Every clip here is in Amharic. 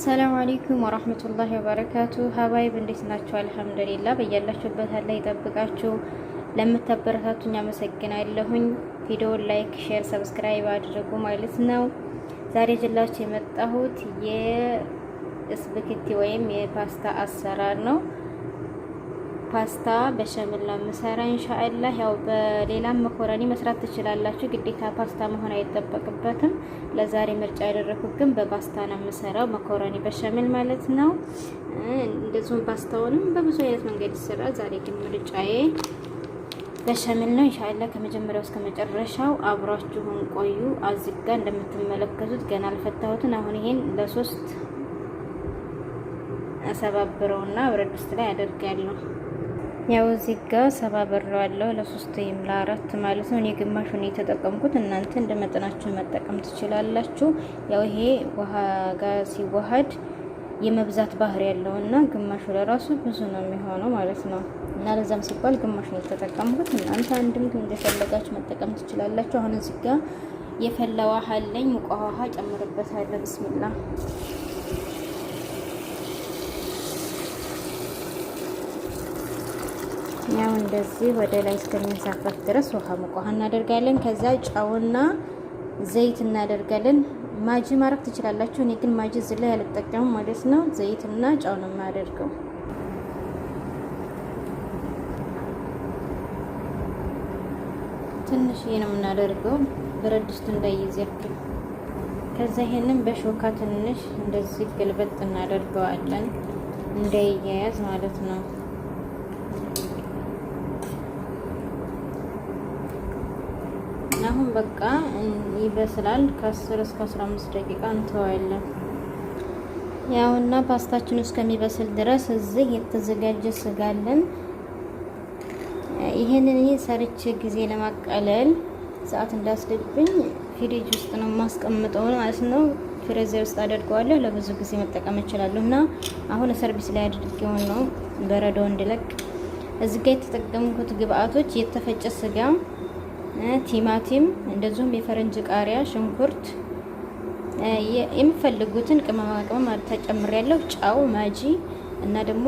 ሰላም አለይኩም ወራህመቱላሂ ወበረካቱ። ሀባይብ እንዴት ናችሁ? አልሐምዱሊላህ በያላችሁበት አላህ ይጠብቃችሁ። ለምታበረታቱኝ አመሰግናለሁኝ። ቪዲዮውን ላይክ፣ ሼር፣ ሰብስክራይብ አድርጉ ማለት ነው። ዛሬ ጀላችሁ የመጣሁት የስፓጌቲ ወይም የፓስታ አሰራር ነው። ፓስታ በሸምላ ምሰራ ኢንሻአላህ። ያው በሌላም መኮረኒ መስራት ትችላላችሁ፣ ግዴታ ፓስታ መሆን አይጠበቅበትም። ለዛሬ ምርጫ ያደረኩት ግን በፓስታ ነው የምሰራው፣ መኮረኒ በሸምል ማለት ነው። እንደዚሁም ፓስታውንም በብዙ አይነት መንገድ ይሰራል። ዛሬ ግን ምርጫዬ በሸምል ነው ኢንሻአላህ። ከመጀመሪያው እስከ መጨረሻው አብራችሁን ቆዩ። አዝጋ እንደምትመለከቱት ገና አልፈታሁትን። አሁን ይሄን ለሶስት አሰባብረውና ብረት ድስት ላይ አደርጋለሁ። ያው እዚህ ጋር ሰባብረዋለሁ ለሶስት ወይም ለአራት ማለት ነው። እኔ ግማሹን የተጠቀምኩት፣ እናንተ እንደመጠናችሁ መጠቀም ትችላላችሁ። ያው ይሄ ውሃ ጋር ሲዋሃድ የመብዛት ባህሪ ያለውና ግማሹ ለራሱ ብዙ ነው የሚሆነው ማለት ነው። እና ለዛም ሲባል ግማሹን የተጠቀምኩት፣ እናንተ አንድም እንደፈለጋችሁ መጠቀም ትችላላችሁ። አሁን እዚህ ጋር የፈላ ውሃ አለኝ፣ ሙቅ ውሃ ጨምርበታለሁ። ቢስሚላህ ያው እንደዚህ ወደ ላይ እስከሚንሳፈፍ ድረስ ውሃ ሙቅ ውሃ እናደርጋለን። ከዛ ጨውና ዘይት እናደርጋለን። ማጂ ማረግ ትችላላችሁ። እኔ ግን ማጂ እዚህ ላይ አልጠቀምም ማለት ነው። ዘይትና ጨው ነው የማደርገው። ትንሽ ነው የምናደርገው ብረት ድስቱ እንዳይዝ ያክል። ከዛ ይሄንን በሾካ ትንሽ እንደዚህ ግልበጥ እናደርገዋለን እንዳይያያዝ ማለት ነው። አሁን በቃ ይበስላል። ከ10 እስከ 15 ደቂቃ እንተዋለን። ያውና ፓስታችን እስከሚበስል ድረስ እዚህ የተዘጋጀ ስጋ አለን። ይሄንን ሰርቼ ጊዜ ለማቃለል ሰዓት እንዳስደብኝ ፍሪጅ ውስጥ ነው ማስቀምጠው ማለት ነው። ፍሪዘር ውስጥ አደርገዋለሁ። ለብዙ ጊዜ መጠቀም እችላለሁ። እና አሁን ሰርቪስ ላይ አድርጌው ነው በረዶ እንዲለቅ። እዚህ ጋር የተጠቀምኩት ግብአቶች የተፈጨ ስጋ፣ ቲማቲም፣ እንደዚሁም የፈረንጅ ቃሪያ፣ ሽንኩርት፣ የሚፈልጉትን ቅመማ ቅመም ተጨምሬያለሁ። ጫው፣ ማጂ እና ደግሞ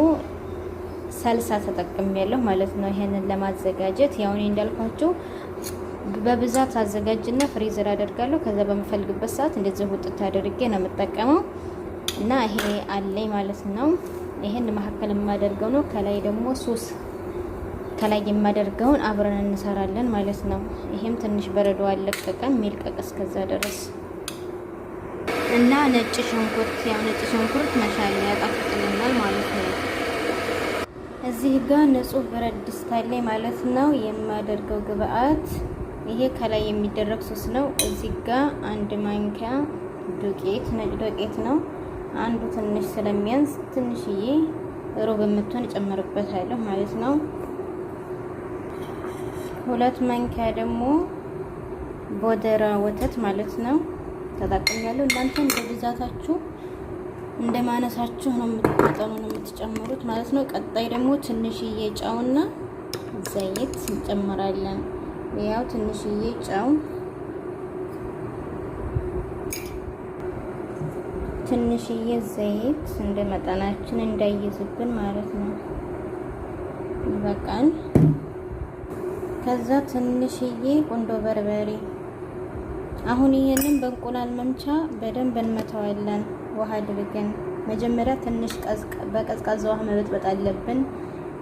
ሰልሳ ተጠቅሜያለሁ ማለት ነው። ይሄንን ለማዘጋጀት ያው እኔ እንዳልኳችሁ በብዛት አዘጋጅና ፍሪዘር አደርጋለሁ። ከዛ በምፈልግበት ሰዓት እንደዚህ ውጥት አድርጌ ነው የምጠቀመው እና ይሄ አለኝ ማለት ነው። ይሄን መሀከል የማደርገው ነው። ከላይ ደግሞ ሶስ ከላይ የማደርገውን አብረን እንሰራለን ማለት ነው። ይሄም ትንሽ በረዶ አለቀቀም ሚልቀቅ እስከዛ ድረስ እና ነጭ ሽንኩርት፣ ያው ነጭ ሽንኩርት መሻል ያጣፍጥልናል ማለት ነው። እዚህ ጋር ንጹህ ብረት ድስት አለኝ ማለት ነው። የማደርገው ግብአት ይሄ ከላይ የሚደረግ ሶስ ነው። እዚህ ጋር አንድ ማንኪያ ዱቄት፣ ነጭ ዱቄት ነው። አንዱ ትንሽ ስለሚያንስ ትንሽዬ ሩብ የምትሆን እጨምርበታለሁ ማለት ነው። 2 ማንኪያ ደግሞ ቦደራ ወተት ማለት ነው ተጠቅሜያለሁ። እናንተ እንደ ብዛታችሁ እንደ ማነሳችሁ ነው የምትመጠኑን የምትጨምሩት ማለት ነው። ቀጣይ ደግሞ ትንሽዬ ጨውና ዘይት እንጨምራለን። ያው ትንሽዬ ጨው፣ ትንሽዬ ዘይት እንደ መጠናችን እንዳይዝብን ማለት ነው። በቃን። ከዛ ትንሽዬ ቁንዶ በርበሬ። አሁን ይሄንን በእንቁላል መምቻ በደንብ እንመታዋለን። ውሃ አድርገን መጀመሪያ ትንሽ በቀዝቃዛ ውሃ መበጥበጥ አለብን፣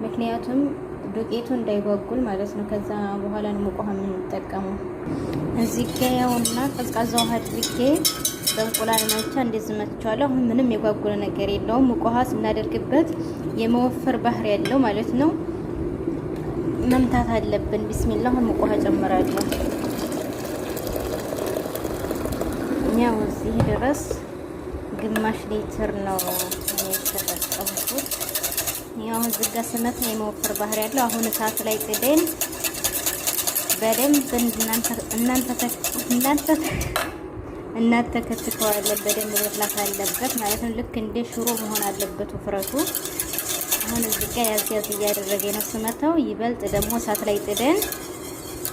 ምክንያቱም ዱቄቱ እንዳይጓጉል ማለት ነው። ከዛ በኋላ ነው ሙቅ ውሃ የምንጠቀመው። እዚህ ጋር ያውና ቀዝቃዛ ውሃ አድርጌ በእንቁላል መምቻ እንደዚህ መትቻለሁ። አሁን ምንም የጓጉለ ነገር የለውም። ሙቅ ውሃ ስናደርግበት የመወፈር ባህሪ ያለው ማለት ነው። መምታት አለብን። ቢስሚላህ ሙቅ ውሃ ጨምራለሁ። ያው እዚህ ድረስ ግማሽ ሊትር ነው የተጠቀምኩት። ያው እዚህ ጋር ስመት የመወፈር ባህሪ ያለው። አሁን እሳት ላይ ጥደን በደንብ እናንተ ከትከዋለን። በደንብ መፍላት አለበት ማለት ነው። ልክ እንደ ሽሮ መሆን አለበት ውፍረቱ። አሁን እዚህ ጋር ያዝ እያደረገ ነው ስመታው። ይበልጥ ደግሞ እሳት ላይ ጥደን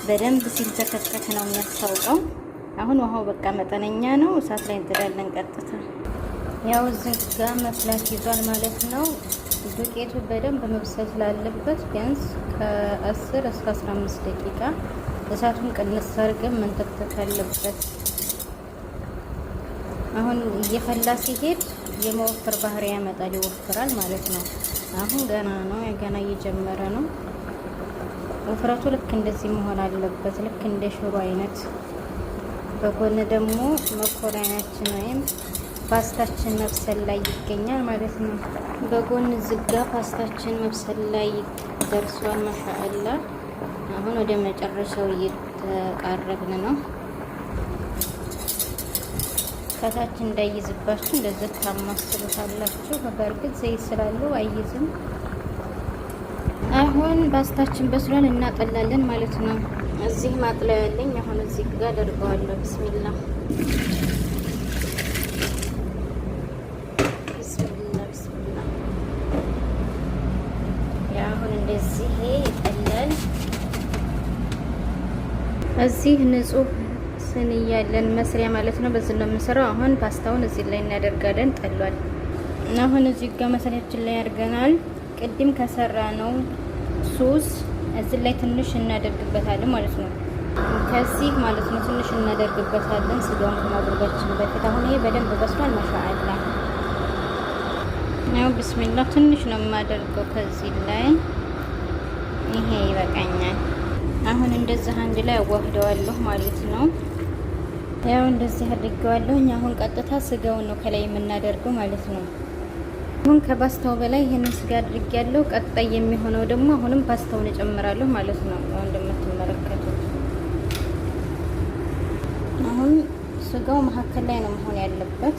በደንብ ሲንተከተክ ነው የሚያስታውቀው። አሁን ውሃው በቃ መጠነኛ ነው። እሳት ላይ እንጥዳለን ቀጥታ። ያው እዚህ ጋር መፍላት ይዟል ማለት ነው። ዱቄቱ በደንብ መብሰል ስላለበት ቢያንስ ከ10 እስከ 15 ደቂቃ እሳቱን ቅንስ አድርገን መንተክተክ አለበት። አሁን እየፈላ ሲሄድ የመወፈር ባህሪ ያመጣል፣ ይወፍራል ማለት ነው። አሁን ገና ነው፣ ገና እየጀመረ ነው። ውፍረቱ ልክ እንደዚህ መሆን አለበት፣ ልክ እንደ ሽሮ አይነት። በጎን ደግሞ መኮረኒያችን ወይም ፓስታችን መብሰል ላይ ይገኛል ማለት ነው። በጎን ዝጋ ፓስታችን መብሰል ላይ ደርሷል። ማሻአላ። አሁን ወደ መጨረሻው እየተቃረብን ነው። ከታች እንዳይዝባችሁ እንደዚህ ታማስሉታላችሁ። በእርግጥ ዘይት ስላለው አይዝም። አሁን ፓስታችን በስሏል፣ እናጠላለን ማለት ነው። እዚህ ማጥለያ ያለኝ አሁን እዚህ ጋር አደርገዋለሁ። ቢስሚላ ቢስሚላ ቢስሚላ። አሁን እንደዚህ ይጠላል። እዚህ ንጹህ ስንያ ያለን መስሪያ ማለት ነው። በዚህ ነው የምንሰራው። አሁን ፓስታውን እዚህ ላይ እናደርጋለን። ጠሏል። አሁን እዚህ ጋር መስሪያችን ላይ ያርገናል። ቅድም ከሰራ ነው ሶስ እዚህ ላይ ትንሽ እናደርግበታለን ማለት ነው። ከዚህ ማለት ነው ትንሽ እናደርግበታለን ስጋውን ከማድረጋችን በፊት። አሁን ይሄ በደንብ በስሏል። ማሻአላ። ያው ቢስሚላህ ትንሽ ነው የማደርገው ከዚህ ላይ። ይሄ ይበቃኛል። አሁን እንደዚህ አንድ ላይ አዋህደዋለሁ ማለት ነው። ያው እንደዚህ አድርገዋለሁ። አሁን ቀጥታ ስጋውን ነው ከላይ የምናደርገው ማለት ነው። አሁን ከፓስታው በላይ ይሄንን ስጋ አድርጌያለሁ። ቀጣይ የሚሆነው ደግሞ አሁንም ፓስታውን እጨምራለሁ ማለት ነው። አሁን እንደምትመለከቱት አሁን ስጋው መካከል ላይ ነው መሆን ያለበት።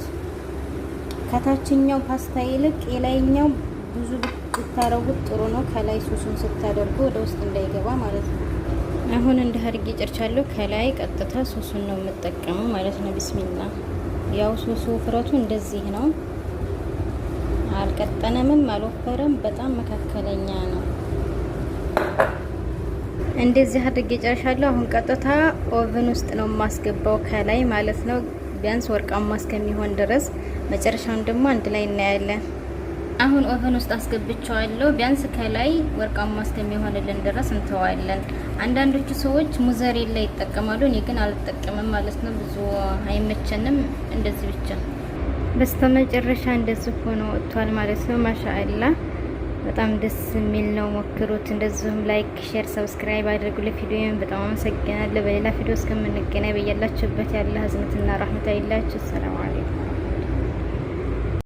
ከታችኛው ፓስታ ይልቅ የላይኛው ብዙ ብታረጉት ጥሩ ነው። ከላይ ሶሱን ስታደርጉ ወደ ውስጥ እንዳይገባ ማለት ነው። አሁን እንደ አድርጌ ጨርቻለሁ። ከላይ ቀጥታ ሶሱን ነው የምጠቀመው ማለት ነው። ቢስሚላ። ያው ሶሱ ውፍረቱ እንደዚህ ነው። አልቀጠነምም፣ አልወፈረም፣ በጣም መካከለኛ ነው። እንደዚህ አድርጌ ጨርሻለሁ። አሁን ቀጥታ ኦቨን ውስጥ ነው የማስገባው ከላይ ማለት ነው። ቢያንስ ወርቃማ እስከሚሆን ድረስ። መጨረሻውን ደግሞ አንድ ላይ እናያለን። አሁን ኦቨን ውስጥ አስገብቼዋለሁ። ቢያንስ ከላይ ወርቃማ እስከሚሆንልን ድረስ እንተዋለን። አንዳንዶቹ ሰዎች ሙዘሬላ ይጠቀማሉ። እኔ ግን አልጠቀምም ማለት ነው። ብዙ አይመቸንም። እንደዚህ ብቻ በስተመጨረሻ እንደዚህ ሆኖ ወጥቷል ማለት ነው። ማሻአላ በጣም ደስ የሚል ነው። ሞክሩት። እንደዚሁም ላይክ፣ ሼር፣ ሰብስክራይብ አድርጉልኝ። ቪዲዮውን በጣም አመሰግናለሁ። በሌላ ቪዲዮ እስከምንገናኝ በያላችሁበት ያለ ህዝነትና ራህመት አይላችሁ። ሰላም አለይኩም።